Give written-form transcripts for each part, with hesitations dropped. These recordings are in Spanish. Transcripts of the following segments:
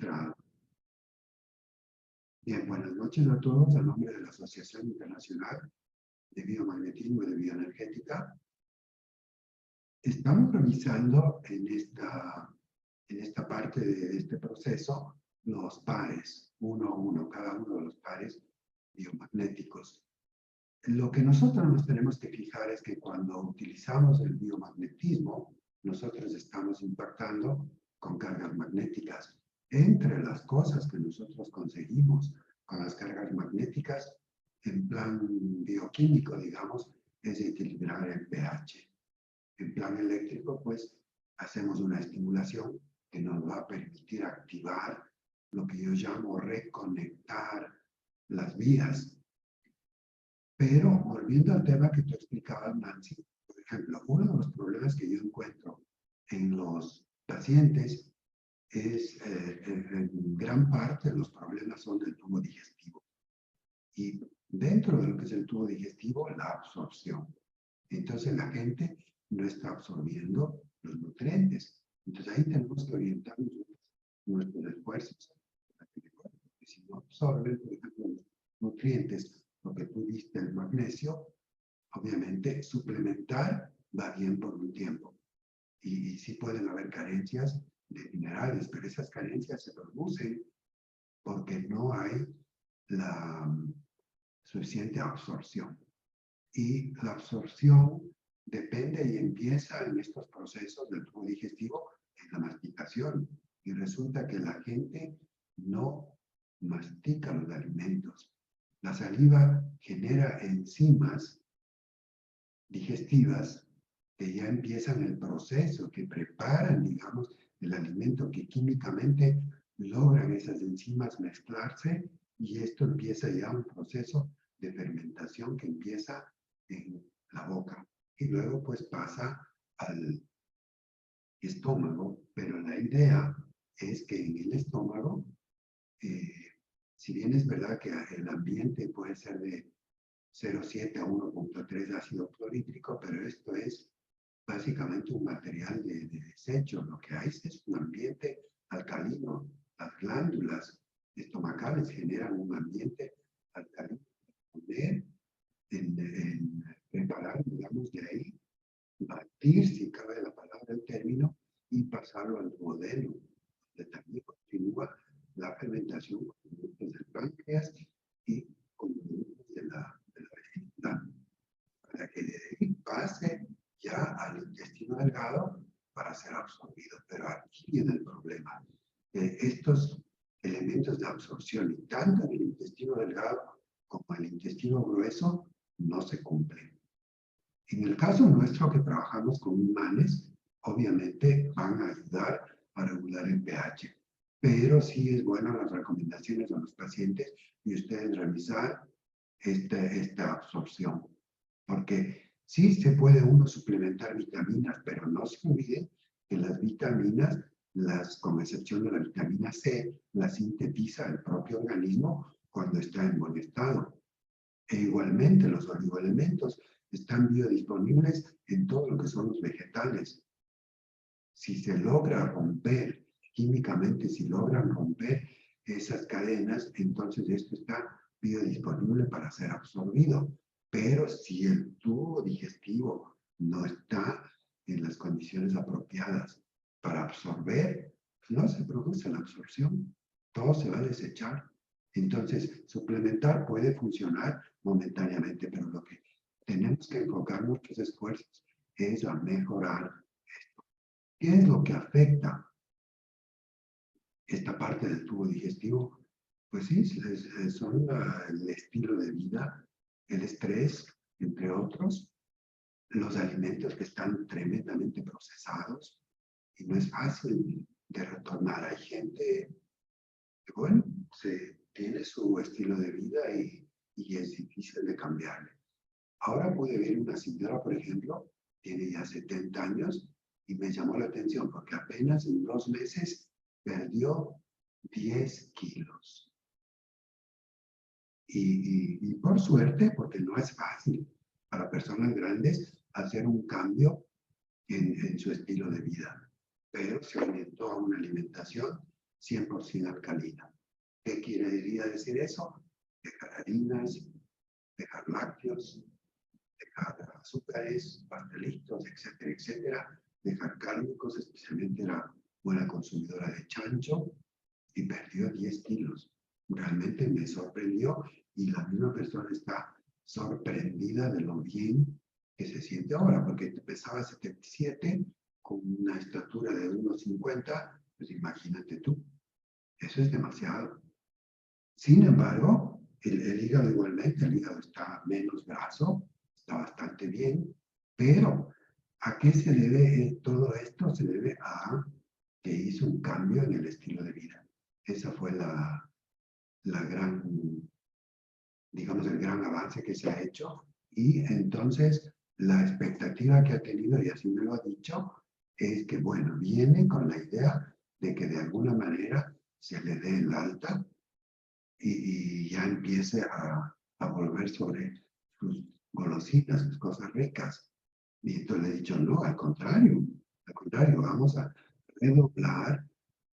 registrado. Bien, buenas noches a todos. A nombre de la Asociación Internacional de Biomagnetismo y de Bioenergética, estamos revisando en esta parte de este proceso los pares, uno a uno, cada uno de los pares biomagnéticos. Lo que nosotros nos tenemos que fijar es que cuando utilizamos el biomagnetismo, nosotros estamos impactando con cargas magnéticas. Entre las cosas que nosotros conseguimos con las cargas magnéticas, en plan bioquímico, digamos, es equilibrar el pH. En plan eléctrico, pues, hacemos una estimulación que nos va a permitir activar lo que yo llamo reconectar las vías. Pero, volviendo al tema que tú explicabas, Nancy, por ejemplo, uno de los problemas que yo encuentro en los pacientes es, en gran parte, los problemas son del tubo digestivo. Y dentro de lo que es el tubo digestivo, la absorción. Entonces, la gente no está absorbiendo los nutrientes. Entonces, ahí tenemos que orientar nuestros esfuerzos. Porque si no absorben, por ejemplo, los nutrientes, lo que tú diste, el magnesio, obviamente suplementar va bien por un tiempo. Y sí pueden haber carencias de minerales, pero esas carencias se producen porque no hay la suficiente absorción. Y la absorción depende y empieza en estos procesos del tubo digestivo en la masticación. Y resulta que la gente no mastica los alimentos. La saliva genera enzimas digestivas que ya empiezan el proceso, que preparan, digamos, el alimento, que químicamente logran esas enzimas mezclarse, y esto empieza ya un proceso de fermentación que empieza en la boca y luego pues pasa al estómago. Pero la idea es que en el estómago, si bien es verdad que el ambiente puede ser de 0,7 a 1,3 ácido clorhídrico, pero esto es básicamente un material de desecho. Lo que hay es un ambiente alcalino. Las glándulas estomacales generan un ambiente alcalino. Poder en preparar, digamos, de ahí, batir, si cabe la palabra, el término, y pasarlo al duodeno, donde también continúa la fermentación con productos del páncreas y con productos de la vejiga, para que de ahí pase ya al intestino delgado para ser absorbido. Pero aquí viene el problema. Estos elementos de absorción, y tanto en el intestino delgado como en el intestino grueso, no se cumplen. En el caso nuestro, que trabajamos con imanes, obviamente van a ayudar a regular el pH. Pero sí es bueno las recomendaciones a los pacientes y ustedes revisar esta absorción. Porque sí se puede uno suplementar vitaminas, pero no se olviden que las vitaminas, con excepción de la vitamina C, las sintetiza el propio organismo cuando está en buen estado. E igualmente los oligoelementos están biodisponibles en todo lo que son los vegetales. Si se logra romper químicamente, si logran romper esas cadenas, entonces esto está biodisponible para ser absorbido. Pero si el tubo digestivo no está en las condiciones apropiadas para absorber, no se produce la absorción. Todo se va a desechar. Entonces, suplementar puede funcionar momentáneamente, pero lo que tenemos que enfocar nuestros esfuerzos es a mejorar esto. ¿Qué es lo que afecta esta parte del tubo digestivo? Pues sí, son el estilo de vida, el estrés, entre otros, los alimentos que están tremendamente procesados, y no es fácil de retornar. Hay gente que, bueno, tiene su estilo de vida y es difícil de cambiarle. Ahora pude ver una señora, por ejemplo, tiene ya 70 años, y me llamó la atención porque apenas en 2 meses perdió 10 kilos. Y por suerte, porque no es fácil para personas grandes hacer un cambio en su estilo de vida, pero se orientó a una alimentación 100% alcalina. ¿Qué quería decir eso? Dejar harinas, dejar lácteos, dejar azúcares, pastelitos, etcétera, etcétera. Dejar cárnicos, especialmente era buena consumidora de chancho, y perdió 10 kilos. Realmente me sorprendió y la misma persona está sorprendida de lo bien que se siente ahora, porque pesaba 77 con una estatura de 1,50, pues imagínate tú, eso es demasiado. Sin embargo, el hígado igualmente, el hígado está menos graso, está bastante bien, pero ¿a qué se debe todo esto? Se debe a que hizo un cambio en el estilo de vida. Esa fue la gran, digamos, el gran avance que se ha hecho. Y entonces la expectativa que ha tenido, y así me lo ha dicho, es que, bueno, viene con la idea de que de alguna manera se le dé el alta y ya empiece a volver sobre sus golosinas, sus cosas ricas. Y entonces le he dicho, no, al contrario, vamos a redoblar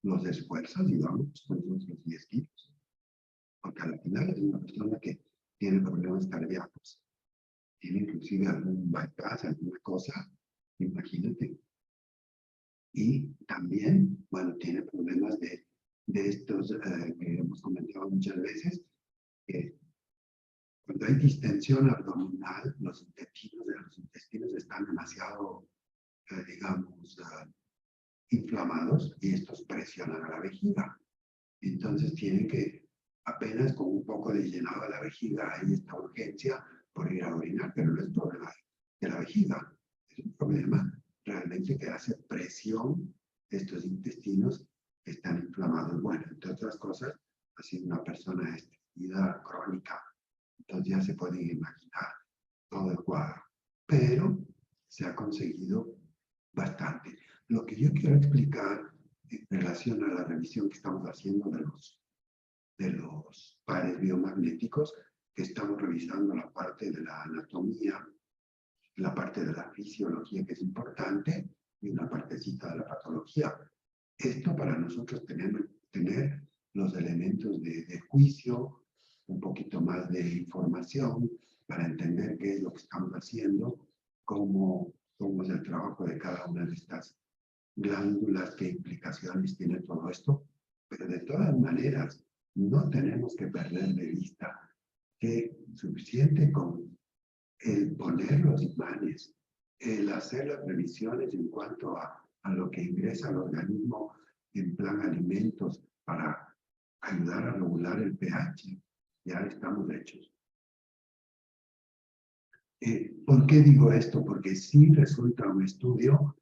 los esfuerzos y vamos con esos 10 kilos. Porque al final es una persona que tiene problemas cardíacos, tiene inclusive algún bypass, alguna cosa, imagínate. Y también, bueno, tiene problemas de estos que hemos comentado muchas veces, que cuando hay distensión abdominal, los intestinos están demasiado, digamos, inflamados y estos presionan a la vejiga. Entonces tienen que, apenas con un poco de llenado de la vejiga, hay esta urgencia por ir a orinar, pero no es problema de la vejiga, es un problema realmente que hace presión de estos intestinos que están inflamados. Bueno, entre otras cosas, ha sido una persona estreñida crónica, entonces ya se pueden imaginar todo el cuadro, pero se ha conseguido bastante. Lo que yo quiero explicar en relación a la revisión que estamos haciendo de los pares biomagnéticos, que estamos revisando la parte de la anatomía, la parte de la fisiología que es importante y una partecita de la patología. Esto para nosotros tener los elementos de juicio, un poquito más de información para entender qué es lo que estamos haciendo, cómo es el trabajo de cada una de estas glándulas, qué implicaciones tiene todo esto, pero de todas maneras no tenemos que perder de vista que suficiente con el poner los imanes, el hacer las previsiones en cuanto a lo que ingresa al organismo en plan alimentos para ayudar a regular el pH, ya estamos hechos. ¿Por qué digo esto? Porque sí resulta un estudio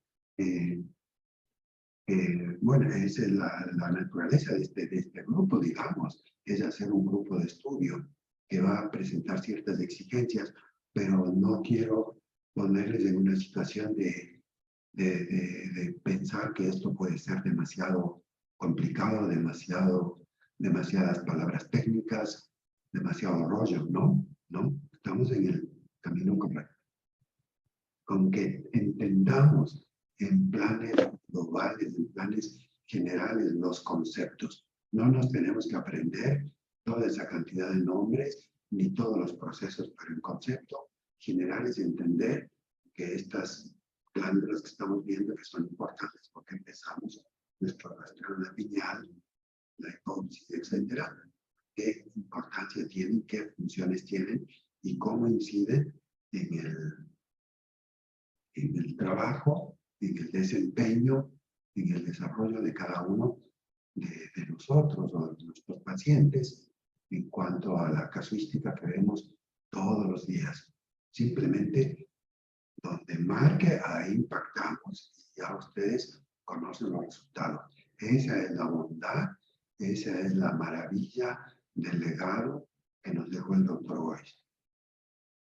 bueno, es la naturaleza de este grupo, digamos, es hacer un grupo de estudio que va a presentar ciertas exigencias, pero no quiero ponerles en una situación de pensar que esto puede ser demasiado complicado, demasiadas palabras técnicas, demasiado rollo, ¿no? ¿No? Estamos en el camino correcto. Con que entendamos en planes globales, en planes generales, los conceptos. No nos tenemos que aprender toda esa cantidad de nombres ni todos los procesos, pero en concepto general es entender que estas glándulas que estamos viendo que son importantes porque empezamos nuestro rastreo de la pineal, la hipófisis, etcétera, qué importancia tienen, qué funciones tienen y cómo inciden en el trabajo, en el desempeño, en el desarrollo de cada uno de nosotros o de nuestros pacientes en cuanto a la casuística que vemos todos los días. Simplemente donde marque, ahí impactamos y ya ustedes conocen los resultados. Esa es la bondad, esa es la maravilla del legado que nos dejó el doctor Weiss.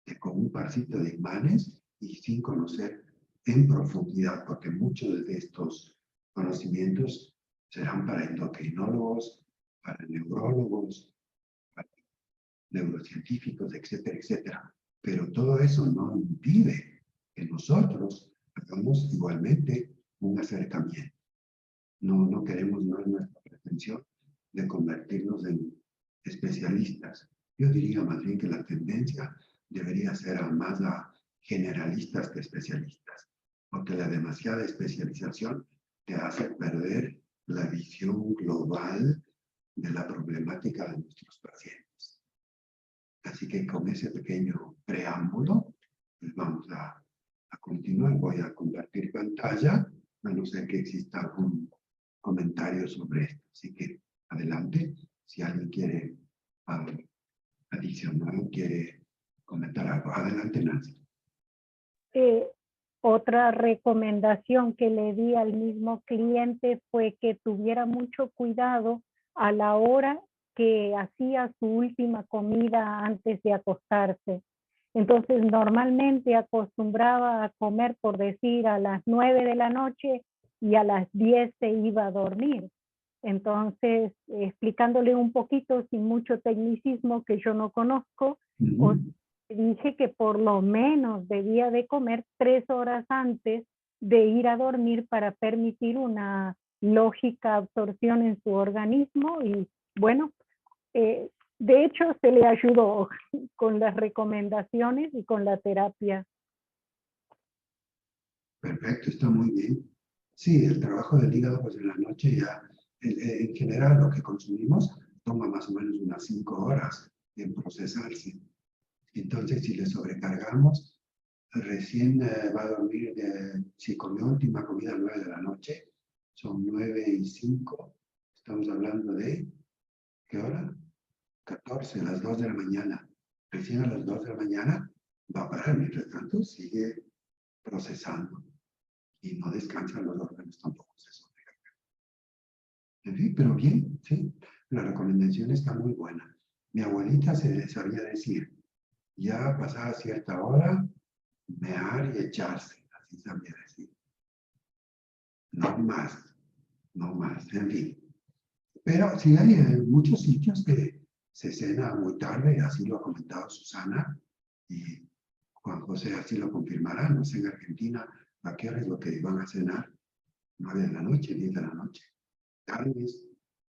Que con un parcito de imanes y sin conocer en profundidad, porque muchos de estos conocimientos serán para endocrinólogos, para neurólogos, para neurocientíficos, etcétera, etcétera. Pero todo eso no impide que nosotros hagamos igualmente un acercamiento. No queremos, no es nuestra hipertensión, de convertirnos en especialistas. Yo diría más bien que la tendencia debería ser más a generalistas que especialistas, porque la demasiada especialización te hace perder la visión global de la problemática de nuestros pacientes. Así que con ese pequeño preámbulo, pues vamos a continuar. Voy a compartir pantalla, a no ser que exista algún comentario sobre esto. Así que adelante, si alguien quiere adicionar o quiere comentar algo. Adelante, Nancy. Otra recomendación que le di al mismo cliente fue que tuviera mucho cuidado a la hora que hacía su última comida antes de acostarse. Entonces, normalmente acostumbraba a comer, por decir, a las 9 de la noche y a las 10 se iba a dormir. Entonces, explicándole un poquito, sin mucho tecnicismo que yo no conozco, dije que por lo menos debía de comer 3 horas antes de ir a dormir para permitir una lógica absorción en su organismo y bueno, de hecho se le ayudó con las recomendaciones y con la terapia. Perfecto, está muy bien. Sí, el trabajo del hígado, pues en la noche ya, en general lo que consumimos toma más o menos unas 5 horas en procesarse. Entonces, si le sobrecargamos, recién va a dormir, si comió última comida a 9 de la noche, son 9:05, estamos hablando de, ¿qué hora? 14, a las 2 de la mañana. Recién a las 2 de la mañana va a parar, mientras tanto sigue procesando y no descansan los órganos tampoco, se sobrecargan. En fin, pero bien, sí, la recomendación está muy buena. Mi abuelita se sabía decir, ya pasada cierta hora, mear y echarse, así sabía decir. No más, no más, en fin. Pero sí hay muchos sitios que se cena muy tarde, así lo ha comentado Susana, y Juan José así lo confirmará, no sé en Argentina, ¿a qué hora es lo que van a cenar? 9 de la noche, 10 de la noche. Tardes,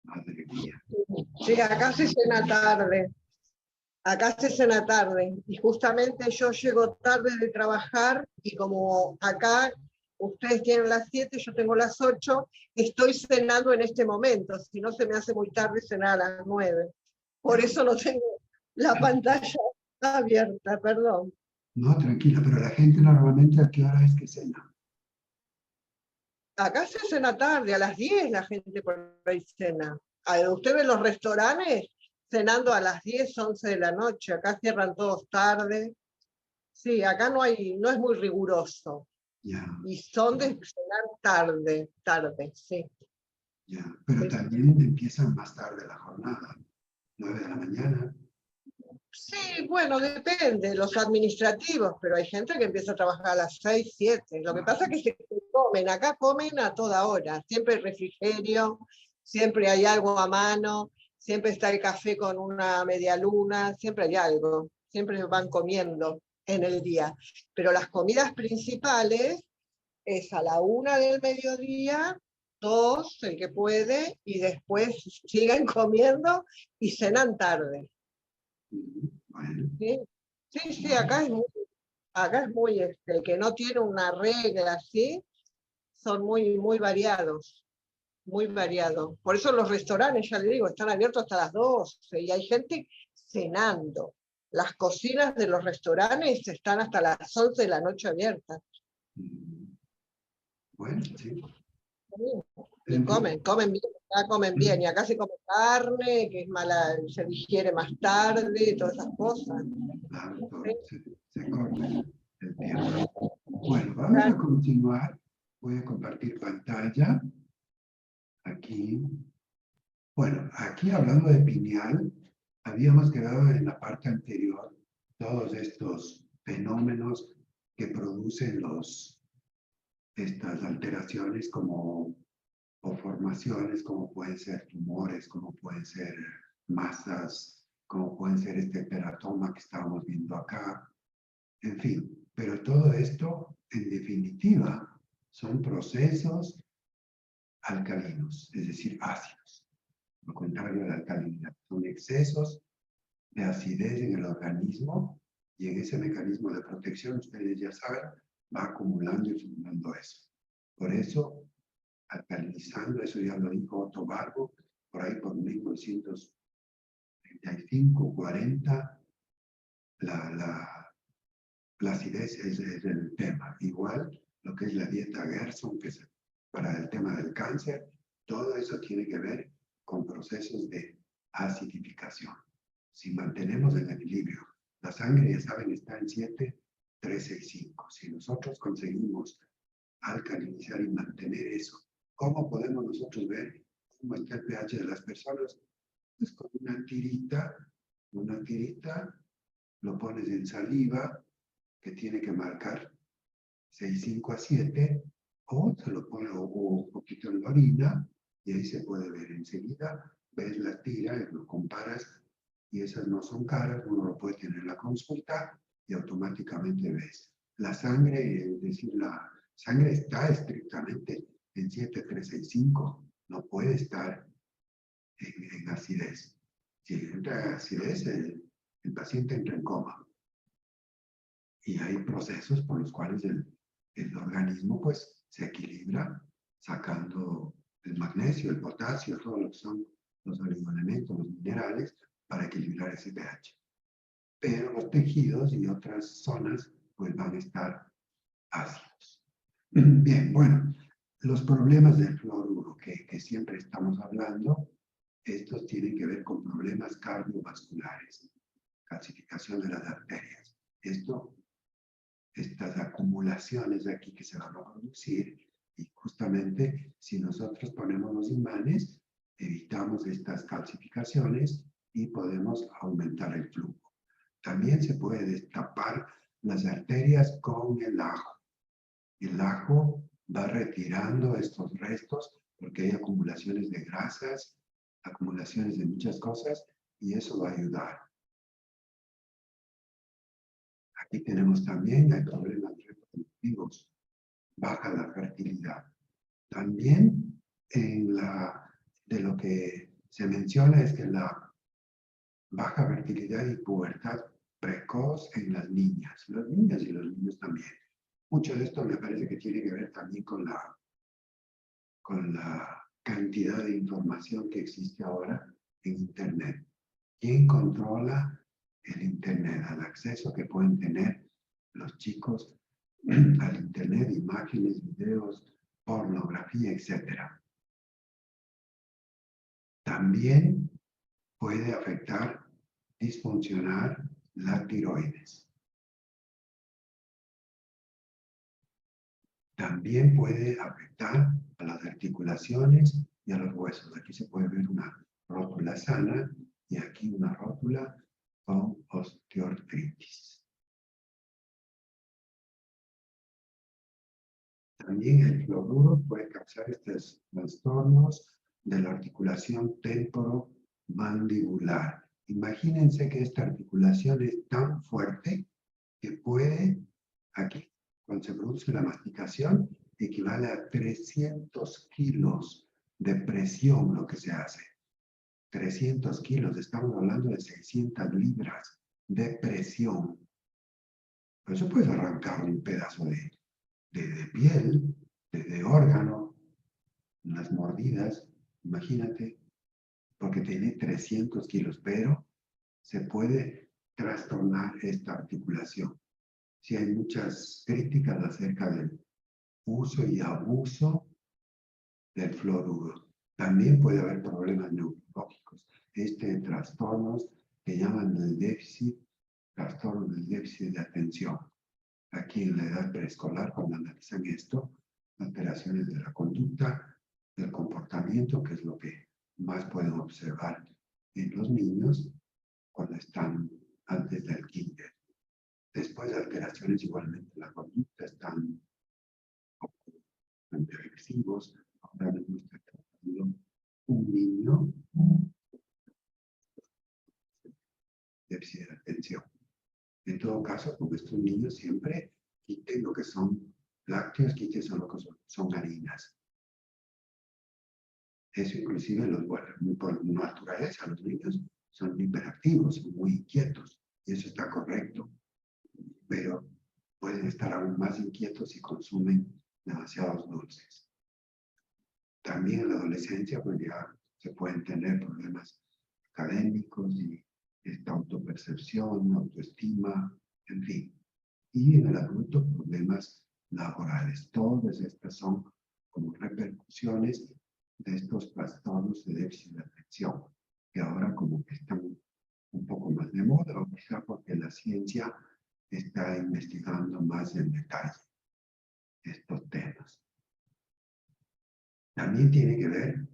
madre mía. Sí, acá se cena tarde. Acá se cena tarde. Y justamente yo llego tarde de trabajar y como acá ustedes tienen las 7, yo tengo las 8, estoy cenando en este momento. Si no, se me hace muy tarde cenar a las 9. Por eso no tengo la pantalla abierta, perdón. No, tranquila, pero la gente normalmente ¿a qué hora es que cena? Acá se cena tarde, a las 10 la gente por ahí cena. Ustedes en los restaurantes cenando a las 10, 11 de la noche, acá cierran todos tarde. Sí, acá no es muy riguroso. Ya. Y son de cenar tarde, sí. Ya, pero Sí. también empiezan más tarde la jornada, 9 de la mañana. Sí, bueno, depende, los administrativos, pero hay gente que empieza a trabajar a las 6, 7. Lo que pasa es que se comen, acá comen a toda hora, siempre hay refrigerio, siempre hay algo a mano, siempre está el café con una media luna, siempre hay algo, siempre van comiendo en el día. Pero las comidas principales es a la 1 del mediodía, 2, el que puede, y después siguen comiendo y cenan tarde. Bueno, Sí, sí, acá es muy, el que no tiene una regla así, son muy variados, muy variados. Por eso los restaurantes, ya le digo, están abiertos hasta las 12 y hay gente cenando. Las cocinas de los restaurantes están hasta las 11 de la noche abiertas. bueno, sí. Y comen bien, acá comen bien, y acá se come carne, que es mala, se digiere más tarde, todas esas cosas. Claro, se corta el tiempo. Bueno, vamos a continuar. Voy a compartir pantalla. Aquí. Bueno, aquí hablando de pineal, habíamos quedado en la parte anterior todos estos fenómenos que producen estas alteraciones como o formaciones como pueden ser tumores, como pueden ser masas, como pueden ser este teratoma que estábamos viendo acá, en fin. Pero todo esto, en definitiva, son procesos alcalinos, es decir, ácidos. Lo contrario de la alcalinidad. Son excesos de acidez en el organismo y en ese mecanismo de protección, ustedes ya saben, va acumulando y formando eso. Por eso, alcalinizando, eso ya lo dijo Otto Warburg, por ahí por 1935, 40, la acidez es el tema. Igual, lo que es la dieta Gerson, que es para el tema del cáncer, todo eso tiene que ver con procesos de acidificación. Si mantenemos el equilibrio, la sangre, ya saben, está en 7,365. Si nosotros conseguimos alcalinizar y mantener eso, ¿cómo podemos nosotros ver cómo está el pH de las personas? Pues con una tirita, lo pones en saliva, que tiene que marcar 6,5 a 7, o se lo pone un poquito en la orina, y ahí se puede ver enseguida, ves la tira, lo comparas, y esas no son caras, uno lo puede tener en la consulta, y automáticamente ves. La sangre, es decir, la sangre está estrictamente en 7,365, no puede estar en acidez. Si entra en acidez, el paciente entra en coma. Y hay procesos por los cuales el organismo pues se equilibra sacando el magnesio, el potasio, todo lo que son los oligoelementos, los minerales, para equilibrar ese pH. Pero los tejidos y otras zonas pues van a estar ácidos. Bien, bueno, los problemas del fluoruro que siempre estamos hablando, estos tienen que ver con problemas cardiovasculares, calcificación de las arterias. Estas acumulaciones de aquí que se van a producir, y justamente si nosotros ponemos los imanes, evitamos estas calcificaciones y podemos aumentar el flujo. También se puede destapar las arterias con el ajo. El ajo va retirando estos restos porque hay acumulaciones de grasas, acumulaciones de muchas cosas, y eso va a ayudar. Aquí tenemos también, hay problemas reproductivos, baja la fertilidad. También de lo que se menciona es que la baja fertilidad y pubertad precoz en las niñas y los niños también. Mucho de esto me parece que tiene que ver también con la cantidad de información que existe ahora en Internet. ¿Quién controla el Internet? Al acceso que pueden tener los chicos al Internet, imágenes, videos, pornografía, etc. También puede afectar, disfuncionar la tiroides. También puede afectar a las articulaciones y a los huesos. Aquí se puede ver una rótula sana y aquí una rótula con osteoartritis. También el fluoruro puede causar estos trastornos de la articulación temporomandibular. Imagínense que esta articulación es tan fuerte que puede, aquí, cuando se produce la masticación, equivale a 300 kilos de presión lo que se hace. 300 kilos, estamos hablando de 600 libras de presión. Por eso puedes arrancar un pedazo de piel, de órgano, unas mordidas, imagínate, porque tiene 300 kilos, pero se puede trastornar esta articulación. Sí hay muchas críticas acerca del uso y abuso del fluoruro. También puede haber problemas neurológicos. Trastornos que llaman el déficit, trastornos del déficit de atención. Aquí en la edad preescolar, cuando analizan esto, alteraciones de la conducta, del comportamiento, que es lo que más pueden observar en los niños cuando están antes del kinder. Después de alteraciones igualmente en la conducta, están agresivos. Ahora mismo está tratando un niño déficit de atención. En todo caso, como estos niños siempre quiten lo que son lácteos, quiten lo que son harinas. Eso inclusive los vuelve, por naturaleza, los niños son hiperactivos, son muy inquietos, y eso está correcto, pero pueden estar aún más inquietos si consumen demasiados dulces. También en la adolescencia, pues ya se pueden tener problemas académicos y esta autopercepción, autoestima, en fin. Y en el adulto, problemas laborales. Todas estas son como repercusiones de estos trastornos de déficit de atención, que ahora como que están un poco más de moda, o quizá porque la ciencia está investigando más en detalle estos temas. También tiene que ver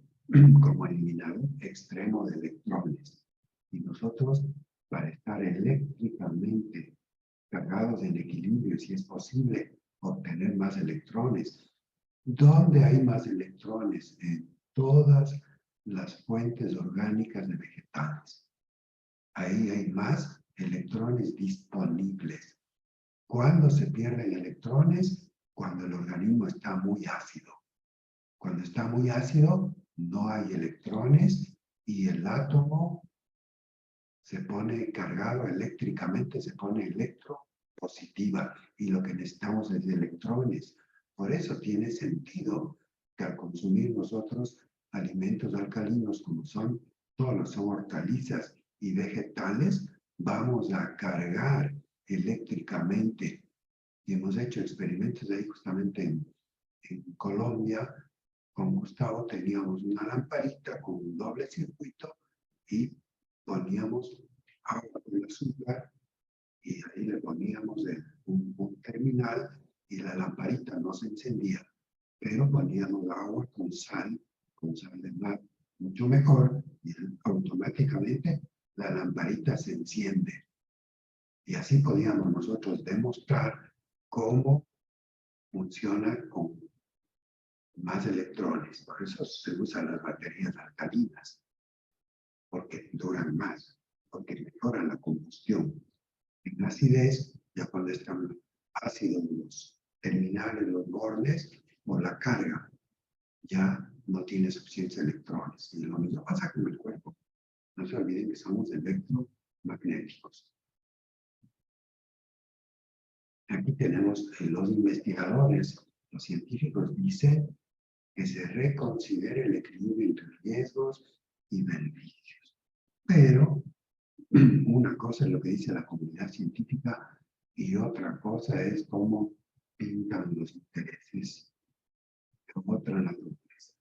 como eliminador extremo de electrones. Y nosotros, para estar eléctricamente cargados en equilibrio, si es posible obtener más electrones. ¿Dónde hay más electrones? En todas las fuentes orgánicas de vegetales. Ahí hay más electrones disponibles. ¿Cuándo se pierden electrones? Cuando el organismo está muy ácido. Cuando está muy ácido, no hay electrones y el átomo se pone cargado eléctricamente, se pone electropositiva y lo que necesitamos es electrones. Por eso tiene sentido que al consumir nosotros alimentos alcalinos como son, todos son hortalizas y vegetales, vamos a cargar eléctricamente. Y hemos hecho experimentos ahí justamente en Colombia. Con Gustavo teníamos una lamparita con un doble circuito y poníamos agua con azúcar y ahí le poníamos un terminal y la lamparita no se encendía, pero poníamos agua con sal de mar, mucho mejor, y automáticamente la lamparita se enciende. Y así podíamos nosotros demostrar cómo funciona con más electrones. Por eso se usan las baterías alcalinas, porque duran más, porque mejoran la combustión. En acidez, ya cuando están ácidos los terminales, los bordes, por la carga, ya no tiene suficientes electrones. Y lo mismo pasa con el cuerpo. No se olviden que somos electromagnéticos. Aquí tenemos los investigadores, los científicos dicen que se reconsidere el equilibrio entre riesgos y beneficios. Pero una cosa es lo que dice la comunidad científica y otra cosa es cómo pintan los intereses de otra naturaleza.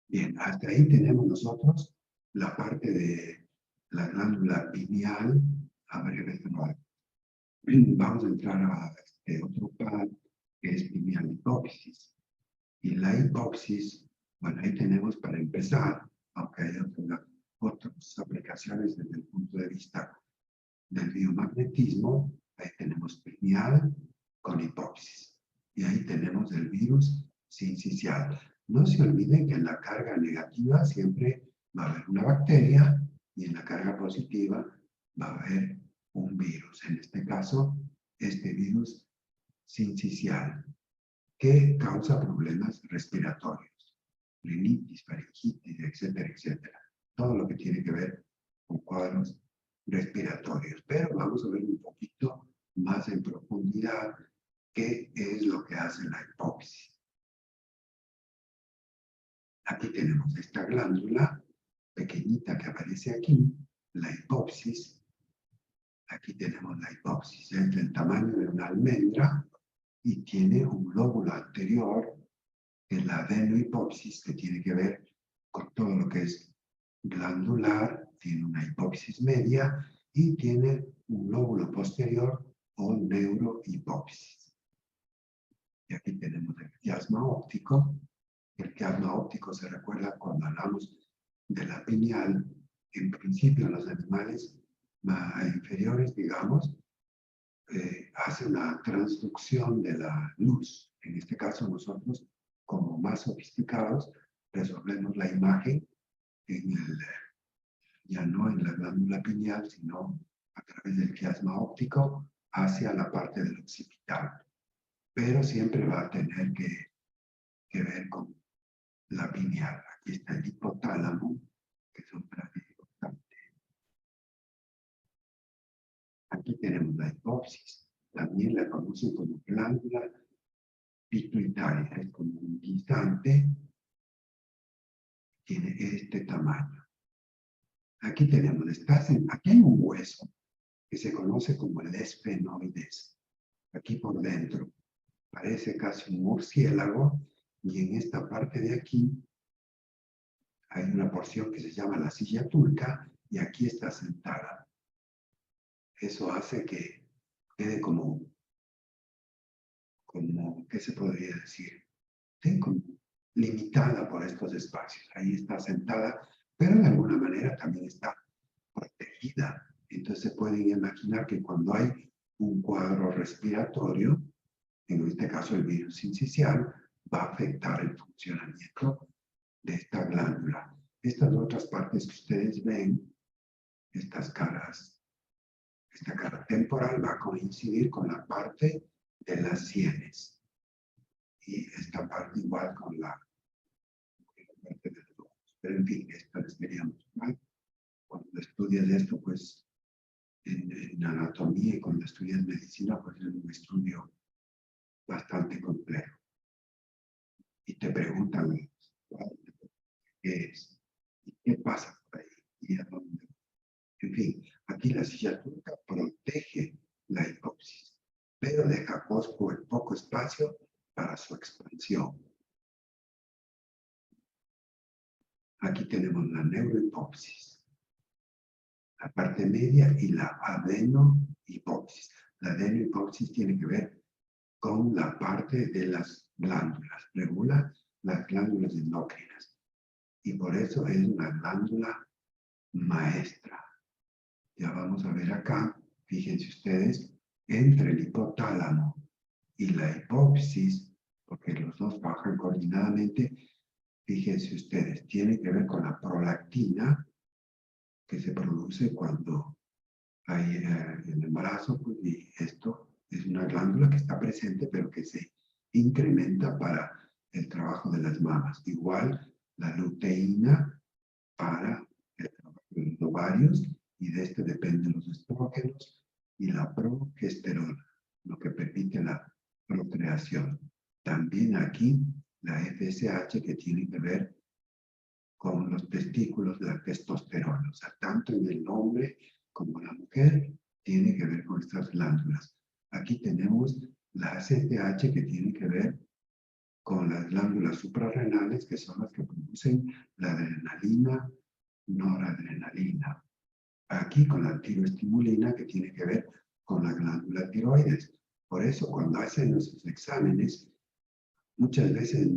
Bien, hasta ahí tenemos nosotros la parte de la glándula pineal a breve trabajo. Vamos a entrar a este otro par que es pineal hipófisis. Y la hipófisis, bueno, ahí tenemos para empezar, aunque hay otras aplicaciones desde el punto de vista del biomagnetismo, ahí tenemos pineal con hipófisis. Y ahí tenemos el virus sincicial. No se olviden que en la carga negativa siempre va a haber una bacteria y en la carga positiva va a haber un virus. En este caso, este virus sincicial, que causa problemas respiratorios, rinitis, faringitis, etcétera, etcétera. Todo lo que tiene que ver con cuadros respiratorios. Pero vamos a ver un poquito más en profundidad qué es lo que hace la hipófisis. Aquí tenemos esta glándula pequeñita que aparece aquí, la hipófisis. Aquí tenemos la hipófisis, es del tamaño de una almendra y tiene un lóbulo anterior, que es la adenohipófisis, que tiene que ver con todo lo que es glandular, tiene una hipófisis media y tiene un lóbulo posterior o neurohipófisis. Y aquí tenemos el quiasma óptico. El quiasma óptico se recuerda cuando hablamos de la pineal. En principio, los animales inferiores, digamos, hace una transducción de la luz. En este caso, nosotros, como más sofisticados, resolvemos la imagen ya no en la glándula pineal, sino a través del quiasma óptico hacia la parte del occipital. Pero siempre va a tener que que ver con la pineal. Aquí está el hipotálamo, que es un plan importante. Aquí tenemos la hipófisis, también la conocen como glándula pituitaria, es como un guisante, tiene este tamaño. Aquí tenemos, aquí hay un hueso que se conoce como el esfenoides, aquí por dentro. Parece casi un murciélago, y en esta parte de aquí hay una porción que se llama la silla turca, y aquí está sentada. Eso hace que quede como ¿qué se podría decir? Sí, como limitada por estos espacios. Ahí está sentada, pero de alguna manera también está protegida. Entonces pueden imaginar que cuando hay un cuadro respiratorio, en este caso el virus sincicial, va a afectar el funcionamiento de esta glándula. Estas otras partes que ustedes ven, estas caras, esta cara temporal va a coincidir con la parte de las sienes. Y esta parte igual con la parte de los ojos. Pero en fin, esta les veríamos mal. Cuando estudias esto, pues en anatomía, y cuando estudias medicina, pues es un estudio bastante complejo. Y te preguntan qué es, y qué pasa por ahí, y a dónde. En fin, aquí la silla turca protege la hipófisis, pero deja poco espacio para su expansión. Aquí tenemos la neurohipófisis, la parte media, y la adenohipófisis. La adenohipófisis tiene que ver con la parte de las glándulas, regula las glándulas endocrinas, y por eso es una glándula maestra. Ya vamos a ver acá, fíjense ustedes, entre el hipotálamo y la hipófisis, porque los dos bajan coordinadamente, fíjense ustedes, tiene que ver con la prolactina que se produce cuando hay el embarazo, pues, y esto es una glándula que está presente, pero que se incrementa para el trabajo de las mamas. Igual la luteína para el trabajo de los ovarios, y de este dependen los estrógenos y la progesterona, lo que permite la procreación. También aquí la FSH, que tiene que ver con los testículos de la testosterona. O sea, tanto en el hombre como en la mujer tiene que ver con estas glándulas. Aquí tenemos la ACTH, que tiene que ver con las glándulas suprarrenales, que son las que producen la adrenalina, noradrenalina. Aquí con la tiroestimulina, que tiene que ver con la glándula tiroides. Por eso, cuando hacen nuestros exámenes, muchas veces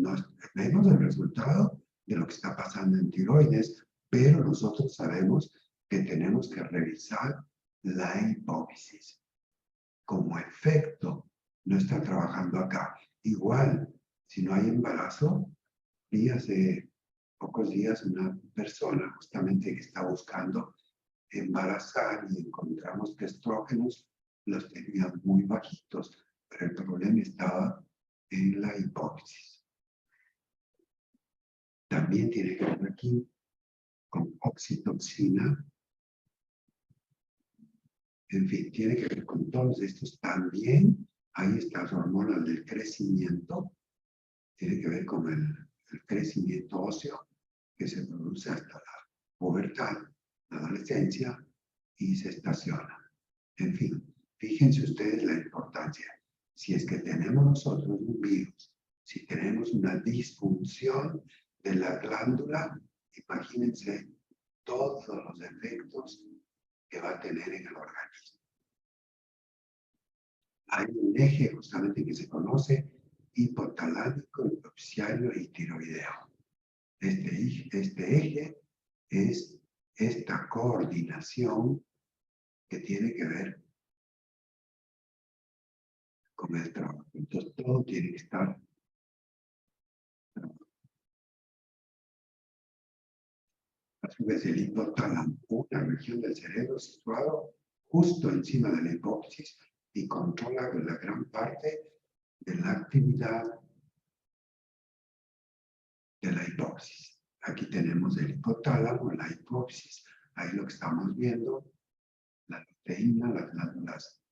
vemos el resultado de lo que está pasando en tiroides, pero nosotros sabemos que tenemos que revisar la hipófisis. Como efecto, no está trabajando acá. Igual, si no hay embarazo, vi hace pocos días una persona justamente que está buscando embarazar, y encontramos que estrógenos los tenía muy bajitos, pero el problema estaba en la hipófisis. También tiene que ver aquí con oxitocina. En fin, tiene que ver con todos estos. También hay estas hormonas del crecimiento. Tiene que ver con el crecimiento óseo que se produce hasta la pubertad, la adolescencia, y se estaciona. En fin, fíjense ustedes la importancia. Si es que tenemos nosotros un virus, si tenemos una disfunción de la glándula, imagínense todos los efectos que va a tener en el organismo. Hay un eje justamente que se conoce hipotalámico, hipofisiario y tiroideo. Este eje es esta coordinación que tiene que ver con el trabajo. Entonces todo tiene que estar. A su vez, el hipotálamo, una región del cerebro situado justo encima de la hipófisis, y controla la gran parte de la actividad de la hipófisis. Aquí tenemos el hipotálamo, la hipófisis. Ahí lo que estamos viendo, la proteína, las glándulas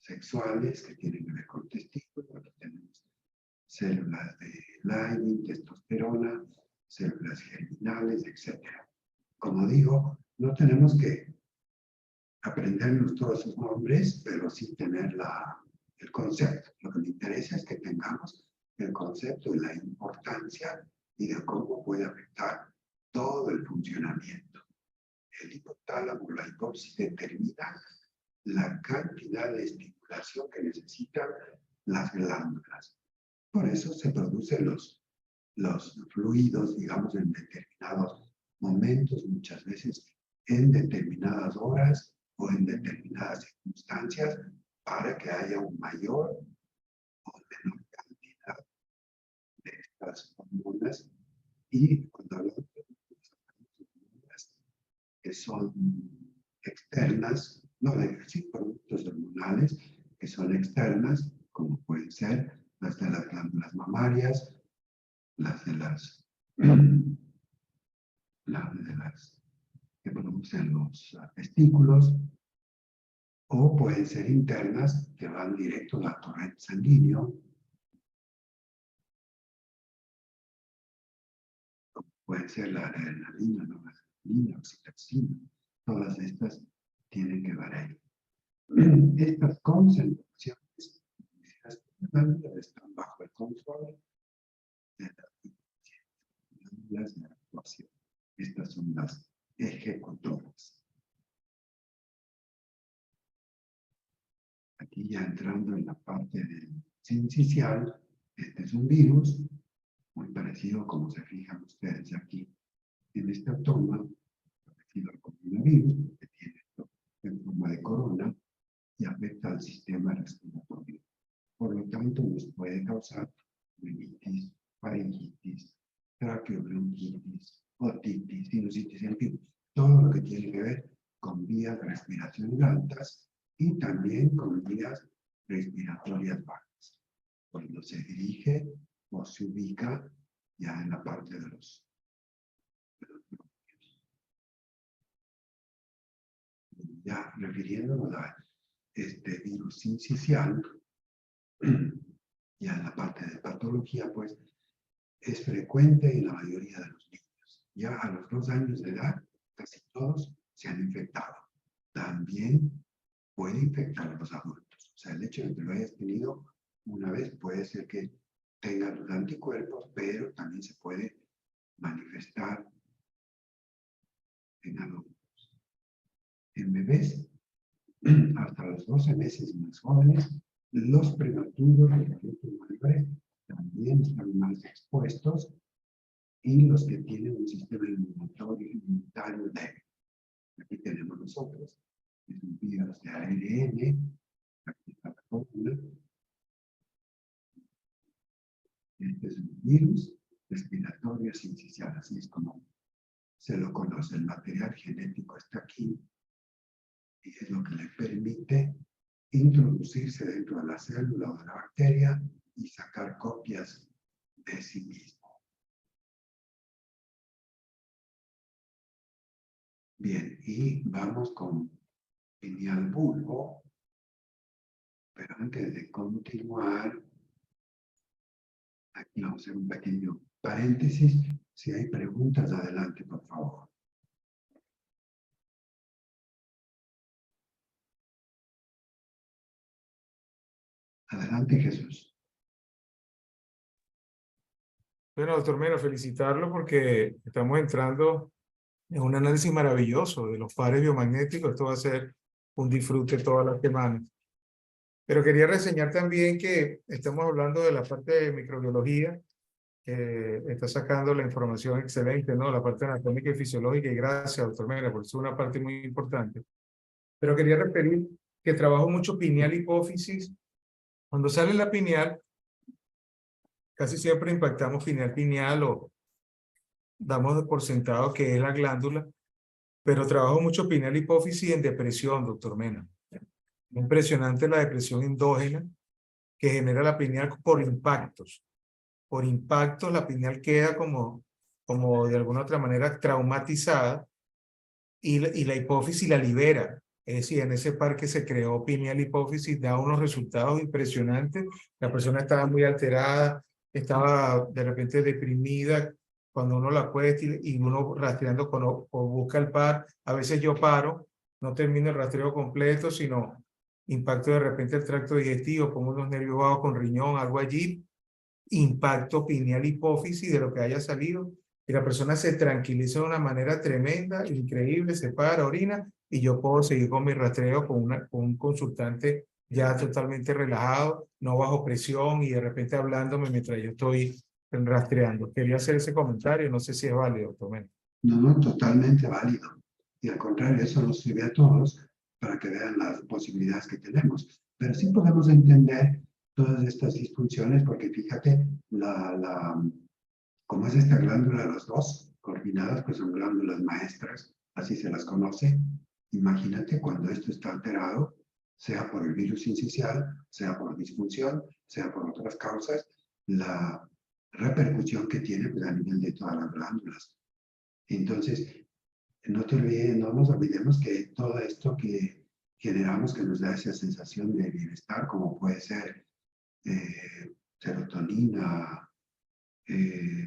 sexuales que tienen que ver con testículos. Aquí tenemos células de Leydig, testosterona, células germinales, etc. Como digo, no tenemos que aprendernos todos sus nombres, pero sí tener el concepto. Lo que me interesa es que tengamos el concepto de la importancia y de cómo puede afectar todo el funcionamiento. El hipotálamo, la hipófisis, determina la cantidad de estimulación que necesitan las glándulas. Por eso se producen los fluidos, digamos, en determinados momentos, muchas veces en determinadas horas o en determinadas circunstancias, para que haya un mayor o menor cantidad de estas hormonas. Y cuando hablamos de hormonas que son externas, sí, productos hormonales que son externas, como pueden ser las de las glándulas mamarias, las de las que producen los testículos, o pueden ser internas que van directo al torrente sanguíneo, como puede ser la adrenalina, la noradrenalina, oxitocina. Todas estas tienen que ver ahí. Estas concentraciones están bajo el control de las glándulas de actuación. Estas son las ejecutoras. Aquí ya entrando en la parte del sincicial, este es un virus, muy parecido como se fijan ustedes aquí en esta toma, parecido al coronavirus, que tiene esto en forma de corona y afecta al sistema respiratorio. Por lo tanto, nos puede causar rinitis, faringitis, traqueobronquitis, otitis, sinusitis en virus. Todo lo que tiene que ver con vías respiratorias altas y también con vías respiratorias bajas. Cuando se dirige o se ubica ya en la parte de los bronquios. Ya refiriéndonos a este virus sincicial, ya en la parte de patología, pues es frecuente en la mayoría de los niños. Ya a los 2 años de edad, casi todos se han infectado. También puede infectar a los adultos. O sea, el hecho de que lo hayas tenido una vez puede ser que tengan los anticuerpos, pero también se puede manifestar en adultos. En bebés, hasta los 12 meses más jóvenes, los prematuros y los adultos mayores también están más expuestos, y los que tienen un sistema inmunitario débil. Aquí tenemos nosotros, es un virus de ARN, aquí está la fórmula. Este es un virus respiratorio sincicial, así es como se lo conoce. El material genético está aquí y es lo que le permite introducirse dentro de la célula o de la bacteria y sacar copias de sí mismo. Bien, y vamos con pineal bulbo, pero antes de continuar, aquí vamos a hacer un pequeño paréntesis. Si hay preguntas, adelante, por favor. Adelante, Jesús. Bueno, doctor Mena, felicitarlo porque estamos entrando en un análisis maravilloso de los pares biomagnéticos. Esto va a ser un disfrute todas las semanas. Pero quería reseñar también que estamos hablando de la parte de microbiología, que está sacando la información excelente, ¿no? La parte anatómica y fisiológica, y gracias, doctor Mena, porque es una parte muy importante. Pero quería referir que trabajo mucho pineal hipófisis. Cuando sale la pineal, casi siempre impactamos pineal o damos por sentado que es la glándula, pero trabajo mucho pineal hipófisis en depresión, doctor Mena. Impresionante la depresión endógena que genera la pineal por impactos por impacto, la pineal queda como de alguna otra manera traumatizada y la hipófisis la libera. Es decir, en ese par que se creó pineal hipófisis da unos resultados impresionantes. La persona estaba muy alterada, estaba de repente deprimida. Cuando uno la puede y uno rastreando o busca el par, a veces yo paro, no termino el rastreo completo, sino impacto de repente el tracto digestivo, pongo unos nervios vagos con riñón, algo allí, impacto pineal hipófisis de lo que haya salido, y la persona se tranquiliza de una manera tremenda, increíble, se para, orina, y yo puedo seguir con mi rastreo con un consultante ya totalmente relajado, no bajo presión y de repente hablándome mientras yo estoy rastreando. Quería hacer ese comentario, no sé si es válido, Tomé. No, no, totalmente válido. Y al contrario, eso nos sirve a todos para que vean las posibilidades que tenemos. Pero sí podemos entender todas estas disfunciones porque fíjate, como es esta glándula, las dos coordinadas, pues son glándulas maestras, así se las conoce. Imagínate cuando esto está alterado, sea por el virus incisional, sea por disfunción, sea por otras causas, la repercusión que tiene pues, a nivel de todas las glándulas. Entonces, no nos olvidemos que todo esto que generamos que nos da esa sensación de bienestar, como puede ser serotonina,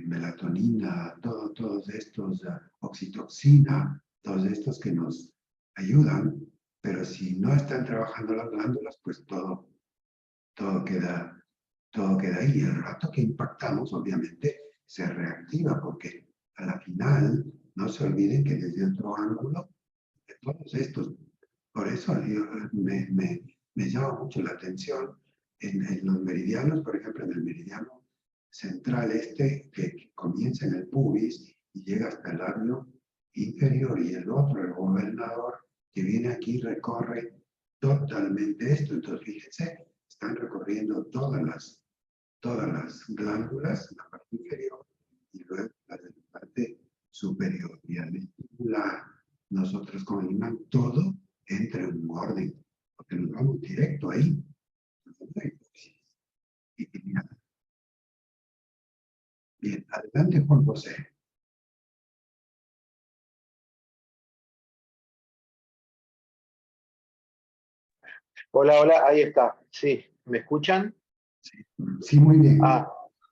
melatonina, todos estos, oxitoxina, todos estos que nos ayudan, pero si no están trabajando las glándulas, pues todo queda ahí. El rato que impactamos, obviamente, se reactiva, porque a la final, no se olviden que desde otro ángulo, de todos estos, por eso me llama mucho la atención en los meridianos, por ejemplo, en el meridiano central que comienza en el pubis y llega hasta el labio inferior, y el otro, el gobernador, que viene aquí y recorre totalmente esto. Entonces, fíjense, están recorriendo todas las glándulas, la parte inferior y luego la de la parte superior. Y al estimular nosotros con el imán, todo entra en un orden, porque nos vamos directo ahí. Bien, adelante Juan José. Hola, hola, ahí está. Sí, ¿me escuchan? Sí, muy bien.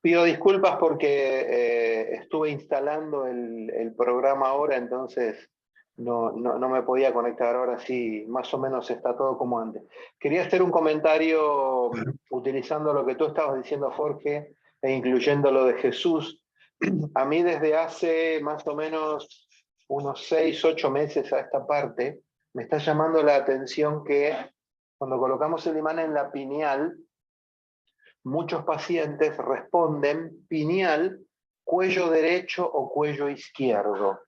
Pido disculpas porque estuve instalando el programa ahora, entonces no me podía conectar. Ahora sí, más o menos está todo como antes. Quería hacer un comentario utilizando lo que tú estabas diciendo, Jorge, e incluyendo lo de Jesús. A mí desde hace más o menos unos 6, 8 meses a esta parte, me está llamando la atención que cuando colocamos el imán en la pineal, muchos pacientes responden pineal, cuello derecho o cuello izquierdo.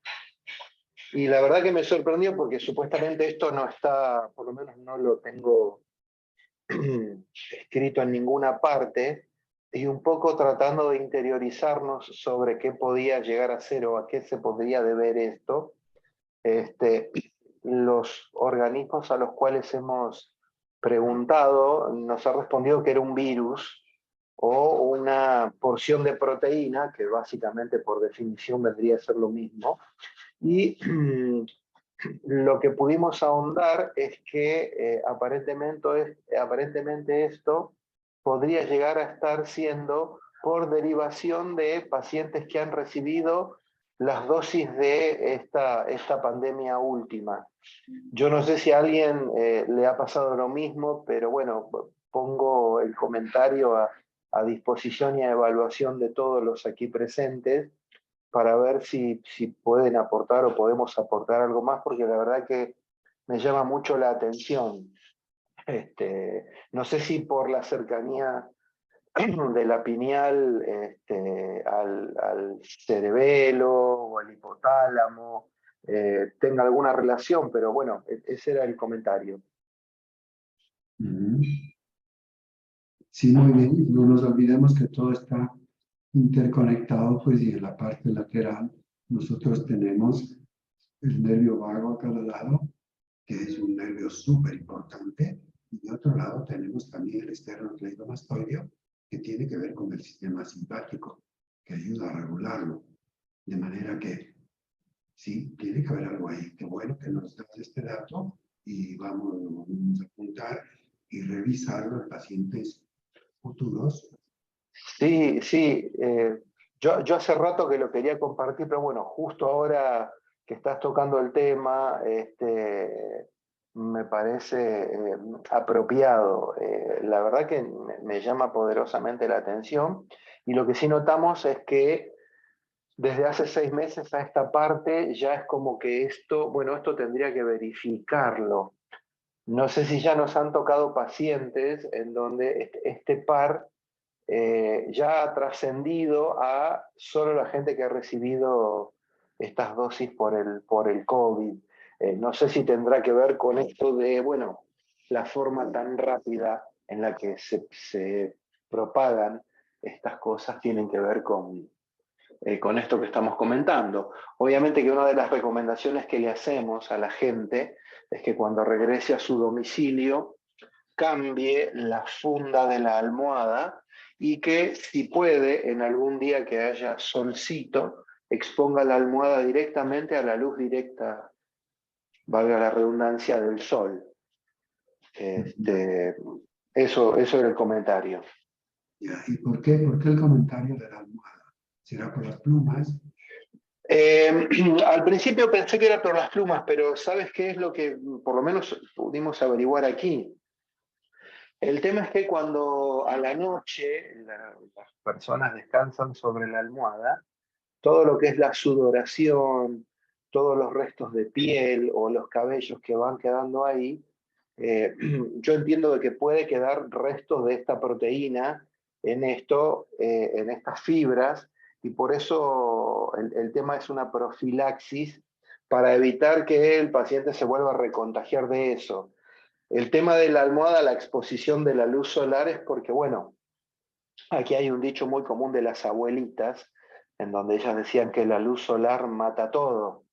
Y la verdad que me sorprendió porque supuestamente esto no está, por lo menos no lo tengo escrito en ninguna parte, y un poco tratando de interiorizarnos sobre qué podía llegar a ser o a qué se podría deber esto. Los organismos a los cuales hemos preguntado nos ha respondido que era un virus o una porción de proteína, que básicamente por definición vendría a ser lo mismo. Y lo que pudimos ahondar es que aparentemente esto podría llegar a estar siendo por derivación de pacientes que han recibido las dosis de esta pandemia última. Yo no sé si a alguien le ha pasado lo mismo, pero bueno, pongo el comentario a disposición y a evaluación de todos los aquí presentes para ver si pueden aportar o podemos aportar algo más, porque la verdad que me llama mucho la atención. No sé si por la cercanía de la pineal al cerebelo o al hipotálamo tenga alguna relación, pero bueno, ese era el comentario. Sí, muy bien. No nos olvidemos que todo está interconectado, pues, y en la parte lateral nosotros tenemos el nervio vago a cada lado, que es un nervio súper importante, y de otro lado tenemos también el esternocleidomastoideo, que tiene que ver con el sistema simpático, que ayuda a regularlo. De manera que sí, tiene que haber algo ahí. Qué bueno que nos das este dato y vamos a apuntar y revisarlo en pacientes futuros. Sí, sí. Yo hace rato que lo quería compartir, pero bueno, justo ahora que estás tocando el tema, me parece apropiado. La verdad que me llama poderosamente la atención. Y lo que sí notamos es que desde hace 6 meses a esta parte ya es como que esto, bueno, esto tendría que verificarlo. No sé si ya nos han tocado pacientes en donde este par ya ha trascendido a solo la gente que ha recibido estas dosis por el COVID. No sé si tendrá que ver con esto de, bueno, la forma tan rápida en la que se propagan estas cosas tienen que ver con esto que estamos comentando. Obviamente que una de las recomendaciones que le hacemos a la gente es que cuando regrese a su domicilio cambie la funda de la almohada y que si puede, en algún día que haya solcito, exponga la almohada directamente a la luz directa, valga la redundancia, del sol. Eso era el comentario. Ya, ¿y por qué el comentario de la almohada? ¿Será por las plumas? Al principio pensé que era por las plumas, pero ¿sabes qué es lo que por lo menos pudimos averiguar aquí? El tema es que cuando a la noche las personas descansan sobre la almohada, todo lo que es la sudoración, todos los restos de piel o los cabellos que van quedando ahí, yo entiendo de que puede quedar restos de esta proteína en en estas fibras, y por eso el tema es una profilaxis para evitar que el paciente se vuelva a recontagiar de eso. El tema de la almohada, la exposición de la luz solar, es porque, bueno, aquí hay un dicho muy común de las abuelitas, en donde ellas decían que la luz solar mata todo.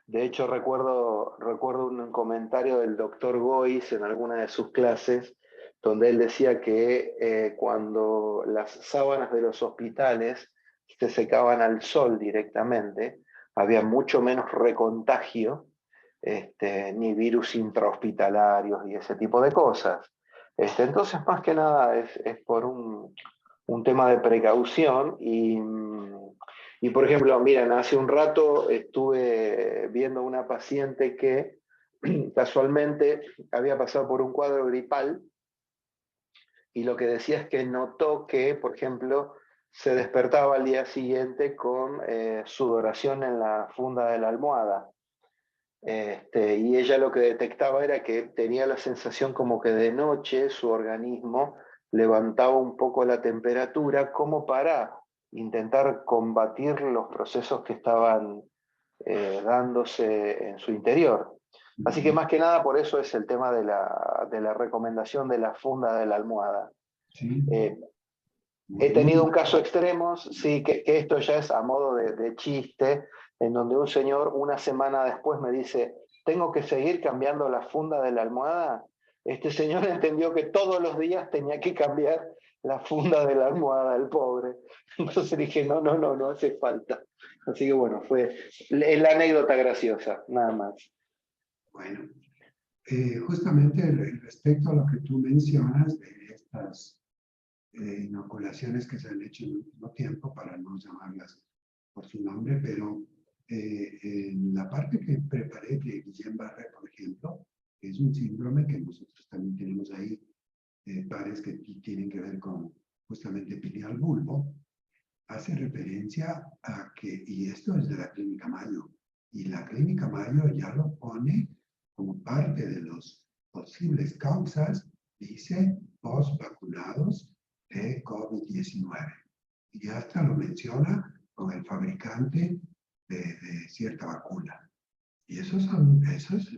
De hecho, recuerdo un comentario del doctor Gois en alguna de sus clases, donde él decía que cuando las sábanas de los hospitales se secaban al sol directamente, había mucho menos recontagio, ni virus intrahospitalarios y ese tipo de cosas. Entonces, más que nada, es por un tema de precaución y, por ejemplo, miren, hace un rato estuve viendo una paciente que casualmente había pasado por un cuadro gripal y lo que decía es que notó que, por ejemplo, se despertaba al día siguiente con sudoración en la funda de la almohada. Y ella lo que detectaba era que tenía la sensación como que de noche su organismo levantaba un poco la temperatura como para intentar combatir los procesos que estaban dándose en su interior. Así que más que nada por eso es el tema de la recomendación de la funda de la almohada. Sí. He tenido un caso extremo, sí, que esto ya es a modo de chiste, en donde un señor una semana después me dice, ¿tengo que seguir cambiando la funda de la almohada? Este señor entendió que todos los días tenía que cambiar la funda de la almohada, el pobre. Entonces dije, no hace falta. Así que bueno, fue la anécdota graciosa, nada más. Bueno, justamente respecto a lo que tú mencionas de estas inoculaciones que se han hecho en el último tiempo, para no llamarlas por su nombre, pero en la parte que preparé de Guillain-Barré, por ejemplo, es un síndrome que nosotros también tenemos ahí, pares que tienen que ver con justamente pineal bulbo, hace referencia a que, y esto es de la Clínica Mayo, y la Clínica Mayo ya lo pone como parte de las posibles causas, dice, post-vacunados de COVID-19. Y hasta lo menciona con el fabricante de cierta vacuna. Y eso es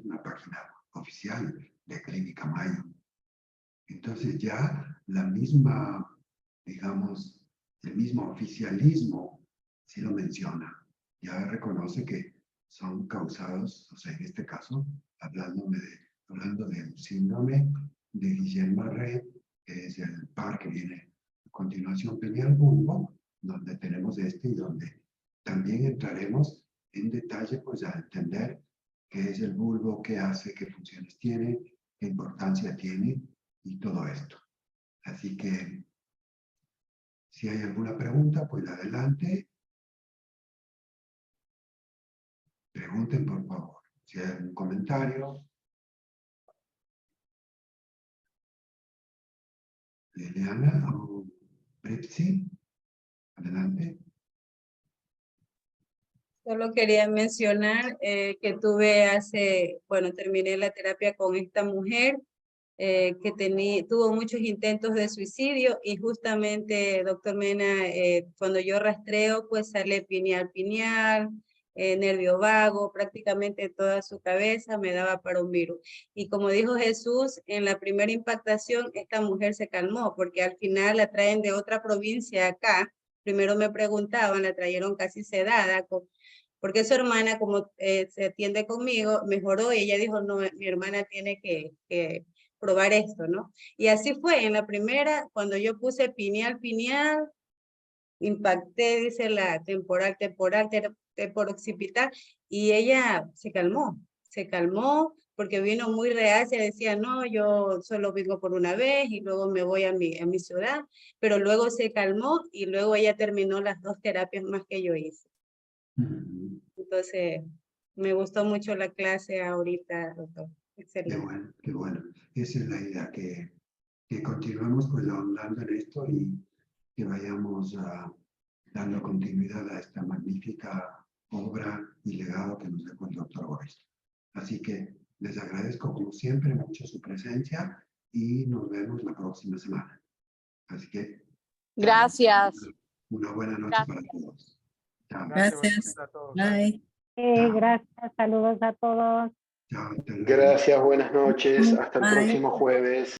una página oficial de Clínica Mayo. Entonces ya la misma, digamos, el mismo oficialismo sí lo menciona. Ya reconoce que son causados, o sea, en este caso, hablando del síndrome de Guillain-Barré, que es el par que viene continuación pineal bulbo, donde tenemos y donde también entraremos en detalle pues a entender qué es el bulbo, qué hace, qué funciones tiene, qué importancia tiene y todo esto. Así que si hay alguna pregunta, pues adelante. Pregunten, por favor. Si hay algún comentario. Liliana o Britsi, adelante. Solo quería mencionar que terminé la terapia con esta mujer que tuvo muchos intentos de suicidio y justamente, doctor Mena, cuando yo rastreo, pues sale pineal, nervio vago, prácticamente toda su cabeza me daba para un virus. Y como dijo Jesús, en la primera impactación, esta mujer se calmó, porque al final la traen de otra provincia acá. Primero me preguntaban, la trajeron casi sedada, porque su hermana, como se atiende conmigo, mejoró y ella dijo, no, mi hermana tiene que probar esto, ¿no? Y así fue, en la primera, cuando yo puse pineal, impacté, dice la temporal, occipital, y ella se calmó, porque vino muy reacia, decía, no, yo solo vengo por una vez y luego me voy a mi ciudad, pero luego se calmó y luego ella terminó las 2 terapias más que yo hice. Entonces, me gustó mucho la clase ahorita, doctor. Excelente. Qué bueno. Esa es la idea, que continuemos pues ahondando en esto y que vayamos dando continuidad a esta magnífica obra y legado que nos dejó el doctor Boris. Así que les agradezco como siempre mucho su presencia y nos vemos la próxima semana. Así que Gracias. una buena noche para todos. Chao. Gracias. A todos. Bye. Gracias, saludos a todos. Chao, hasta luego. Gracias, buenas noches. Hasta el Bye. próximo jueves.